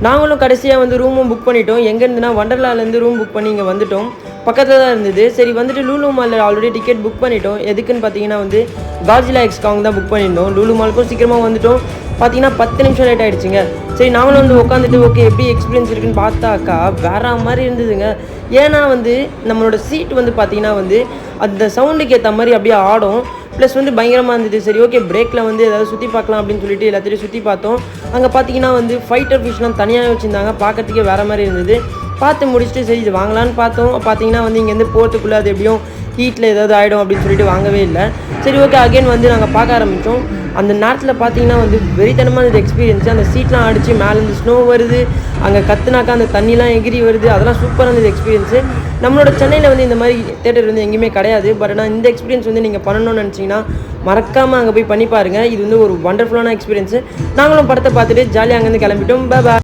நாங்களும் கடைசியாக வந்து ரூமும் புக் பண்ணிட்டோம். எங்கேருந்துனா வண்டர்லாலேருந்து ரூம் புக் பண்ணி இங்கே வந்துட்டோம். பக்கத்தில் தான் இருந்தது. சரி வந்துட்டு லூலு மாலில் ஆல்ரெடி டிக்கெட் புக் பண்ணிட்டோம். எதுக்குன்னு பார்த்தீங்கன்னா வந்து காட்ஜிலா எக்ஸ் காங் தான் புக் பண்ணியிருந்தோம். லூலு மாலுக்கும் சீக்கிரமாக வந்துட்டோம். பார்த்தீங்கன்னா 10 நிமிஷம் லேட் ஆகிடுச்சிங்க. சரி நாங்களும் வந்து உட்காந்துட்டு ஓகே எப்படி எக்ஸ்பீரியன்ஸ் இருக்குன்னு பார்த்தாக்கா வேற மாதிரி இருந்ததுங்க. ஏன்னா வந்து நம்மளோட சீட் வந்து பார்த்தீங்கன்னா வந்து அந்த சவுண்டுக்கு ஏற்ற மாதிரி அப்படியே ஆடும். ப்ளஸ் வந்து பயங்கரமாக இருந்தது. சரி ஓகே பிரேக்கில் வந்து ஏதாவது சுற்றி பார்க்கலாம் அப்படின்னு சொல்லிட்டு எல்லாத்தையும் சுற்றி பார்த்தோம். அங்கே பார்த்தீங்கன்னா வந்து ஃபைட்டர் ஃபிஷ்லாம் தனியாக வச்சுருந்தாங்க. பார்க்கறதுக்கே வேறு மாதிரி இருந்தது. பார்த்து முடிச்சுட்டு சரி இது வாங்கலான்னு பார்த்தோம். பார்த்தீங்கன்னா வந்து இங்கேருந்து போகிறதுக்குள்ளே அது எப்படியும் ஹீட்டில் ஏதாவது ஆகிடும் அப்படின்னு சொல்லிட்டு வாங்கவே இல்லை. சரி ஓகே அகைன் வந்து நாங்கள் பார்க்க ஆரம்பித்தோம். அந்த நேரத்தில் பார்த்தீங்கன்னா வந்து வெறித்தனமாக இருந்தது எக்ஸ்பீரியன்ஸு. அந்த சீட்லாம் அடித்து மேலேருந்து ஸ்னோ வருது, அங்கே கத்துனாக்கா அந்த தண்ணிலாம் எகிரி வருது. அதெல்லாம் சூப்பராக இருந்தது எக்ஸ்பீரியன்ஸு. நம்மளோட சென்னையில் வந்து இந்த மாதிரி தேட்டர் வந்து எங்கேயுமே கிடையாது. பட் ஆனால் இந்த எக்ஸ்பீரியன்ஸ் வந்து நீங்கள் பண்ணணும்னு நினச்சிங்கன்னா மறக்காமல் அங்கே போய் பண்ணி பாருங்கள். இது வந்து ஒரு வண்டர்ஃபுல்லான எக்ஸ்பீரியன்ஸு. நாங்களும் படத்தை பார்த்துட்டு ஜாலியாக அங்கேருந்து கிளம்பிட்டோம். பாய்.